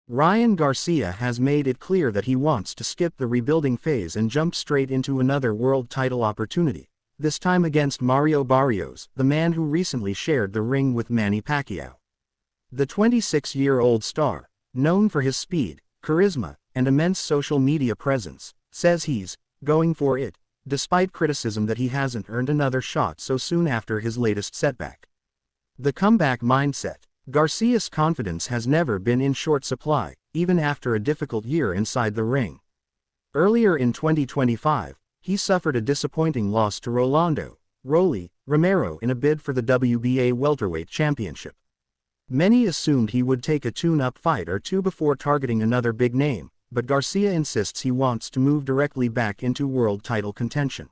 Ryan Garcia has made it clear that he wants to skip the rebuilding phase and jump straight into another world title opportunity, this time against Mario Barrios, the man who recently shared the ring with Manny Pacquiao. The 26-year-old star, known for his speed, charisma, and immense social media presence, says he's going for it, despite criticism that he hasn't earned another shot so soon after his latest setback. The comeback mindset. Garcia's confidence has never been in short supply, even after a difficult year inside the ring. Earlier in 2025, he suffered a disappointing loss to Rolando Romero in a bid for the WBA welterweight championship. Many assumed he would take a tune-up fight or two before targeting another big name, but Garcia insists he wants to move directly back into world title contention.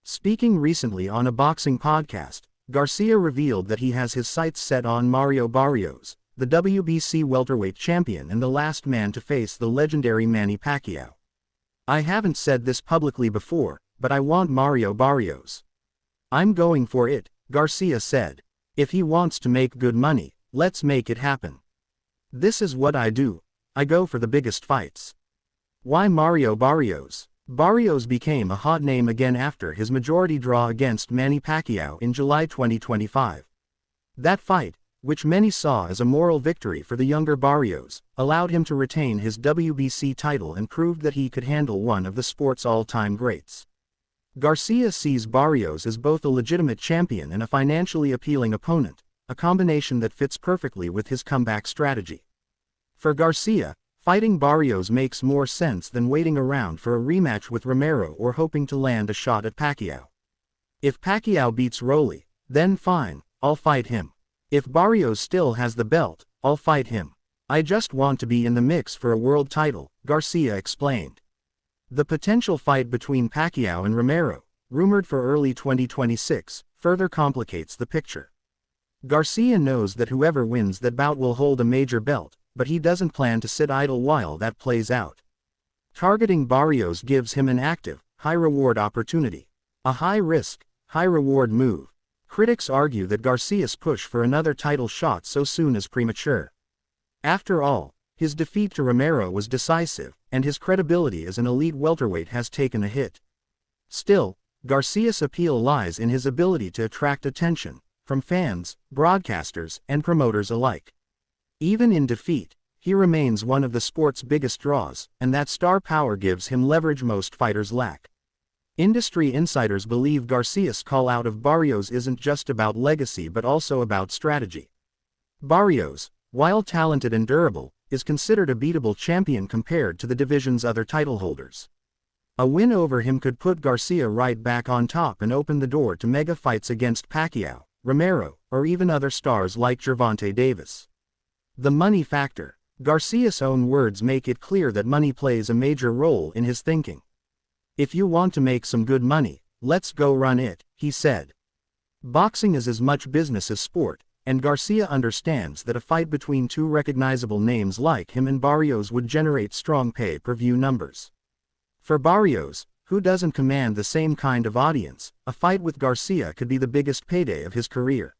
Speaking recently on a boxing podcast, Garcia revealed that he has his sights set on Mario Barrios, the WBC welterweight champion and the last man to face the legendary Manny Pacquiao. "I haven't said this publicly before, but I want Mario Barrios. I'm going for it," Garcia said. "If he wants to make good money, let's make it happen. This is what I do. I go for the biggest fights." Why Mario Barrios? Barrios became a hot name again after his majority draw against Manny Pacquiao in July 2025. That fight, which many saw as a moral victory for the younger Barrios, allowed him to retain his WBC title and proved that he could handle one of the sport's all-time greats. Garcia sees Barrios as both a legitimate champion and a financially appealing opponent, a combination that fits perfectly with his comeback strategy. For Garcia, fighting Barrios makes more sense than waiting around for a rematch with Romero or hoping to land a shot at Pacquiao. If Pacquiao beats Rolly, then fine, I'll fight him. If Barrios still has the belt, I'll fight him. I just want to be in the mix for a world title, Garcia explained. The potential fight between Pacquiao and Romero, rumored for early 2026, further complicates the picture. Garcia knows that whoever wins that bout will hold a major belt, but he doesn't plan to sit idle while that plays out. Targeting Barrios gives him an active, high-reward opportunity. A high-risk, high-reward move. Critics argue that Garcia's push for another title shot so soon is premature. After all, his defeat to Romero was decisive, and his credibility as an elite welterweight has taken a hit. Still, Garcia's appeal lies in his ability to attract attention, from fans, broadcasters, and promoters alike. Even in defeat, he remains one of the sport's biggest draws, and that star power gives him leverage most fighters lack. Industry insiders believe Garcia's call-out of Barrios isn't just about legacy but also about strategy. Barrios, while talented and durable, is considered a beatable champion compared to the division's other title holders. A win over him could put Garcia right back on top and open the door to mega fights against Pacquiao, Romero, or even other stars like Gervonta Davis. The money factor. Garcia's own words make it clear that money plays a major role in his thinking. "If you want to make some good money, let's go run it," he said. Boxing is as much business as sport, and Garcia understands that a fight between two recognizable names like him and Barrios would generate strong pay-per-view numbers. For Barrios, who doesn't command the same kind of audience, a fight with Garcia could be the biggest payday of his career.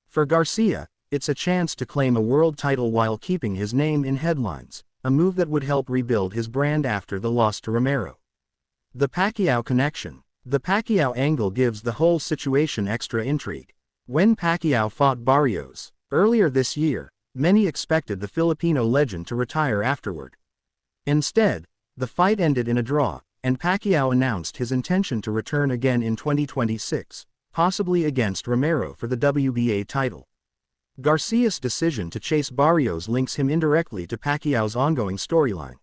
For Garcia, it's a chance to claim a world title while keeping his name in headlines, a move that would help rebuild his brand after the loss to Romero. The Pacquiao connection. The Pacquiao angle gives the whole situation extra intrigue. When Pacquiao fought Barrios, earlier this year, many expected the Filipino legend to retire afterward. Instead, the fight ended in a draw, and Pacquiao announced his intention to return again in 2026, possibly against Romero for the WBA title. Garcia's decision to chase Barrios links him indirectly to Pacquiao's ongoing storyline.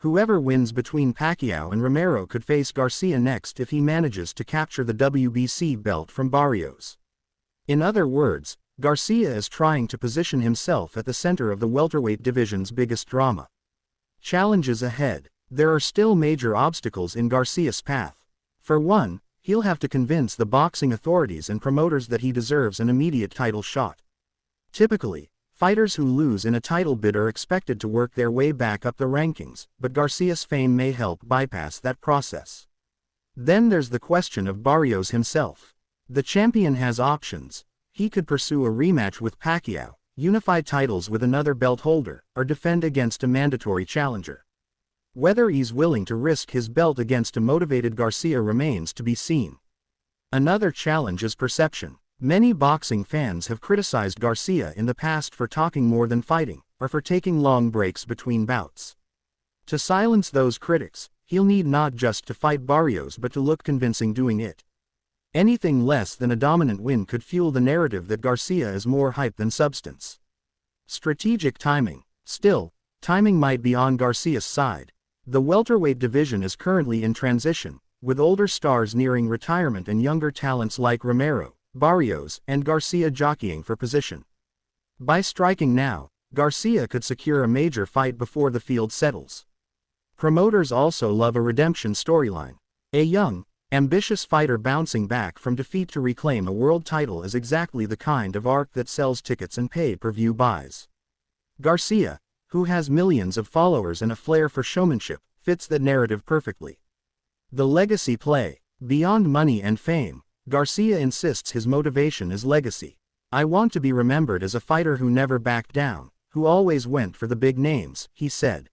Whoever wins between Pacquiao and Romero could face Garcia next if he manages to capture the WBC belt from Barrios. In other words, Garcia is trying to position himself at the center of the welterweight division's biggest drama. Challenges ahead. There are still major obstacles in Garcia's path. For one, he'll have to convince the boxing authorities and promoters that he deserves an immediate title shot. Typically, fighters who lose in a title bid are expected to work their way back up the rankings, but Garcia's fame may help bypass that process. Then there's the question of Barrios himself. The champion has options. He could pursue a rematch with Pacquiao, unify titles with another belt holder, or defend against a mandatory challenger. Whether he's willing to risk his belt against a motivated Garcia remains to be seen. Another challenge is perception. Many boxing fans have criticized Garcia in the past for talking more than fighting, or for taking long breaks between bouts. To silence those critics, he'll need not just to fight Barrios but to look convincing doing it. Anything less than a dominant win could fuel the narrative that Garcia is more hype than substance. Strategic timing. Still, timing might be on Garcia's side. The welterweight division is currently in transition, with older stars nearing retirement and younger talents like Romero, Barrios, and Garcia jockeying for position. By striking now, Garcia could secure a major fight before the field settles. Promoters also love a redemption storyline. A young, ambitious fighter bouncing back from defeat to reclaim a world title is exactly the kind of arc that sells tickets and pay-per-view buys. Garcia, who has millions of followers and a flair for showmanship, fits that narrative perfectly. The legacy play. Beyond money and fame, Garcia insists his motivation is legacy. I want to be remembered as a fighter who never backed down, who always went for the big names, he said.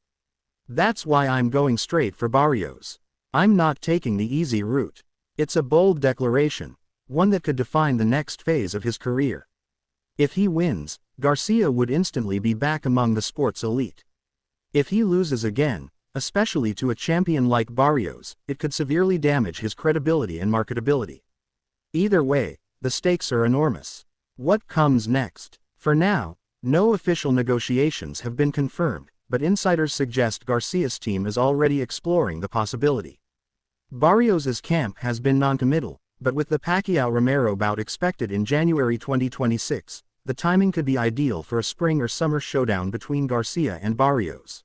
That's why I'm going straight for Barrios. I'm not taking the easy route. It's a bold declaration, one that could define the next phase of his career. If he wins, Garcia would instantly be back among the sport's elite. If he loses again, especially to a champion like Barrios, it could severely damage his credibility and marketability. Either way, the stakes are enormous. What comes next? For now, no official negotiations have been confirmed, but insiders suggest Garcia's team is already exploring the possibility. Barrios' camp has been non-committal, but with the Pacquiao-Romero bout expected in January 2026, the timing could be ideal for a spring or summer showdown between Garcia and Barrios.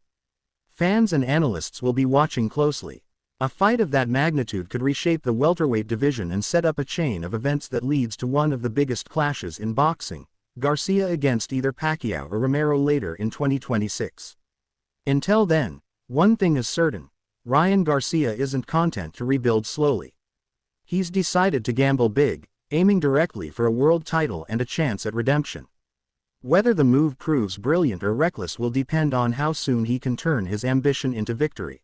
Fans and analysts will be watching closely. A fight of that magnitude could reshape the welterweight division and set up a chain of events that leads to one of the biggest clashes in boxing, Garcia against either Pacquiao or Romero later in 2026. Until then, one thing is certain. Ryan Garcia isn't content to rebuild slowly. He's decided to gamble big, aiming directly for a world title and a chance at redemption. Whether the move proves brilliant or reckless will depend on how soon he can turn his ambition into victory.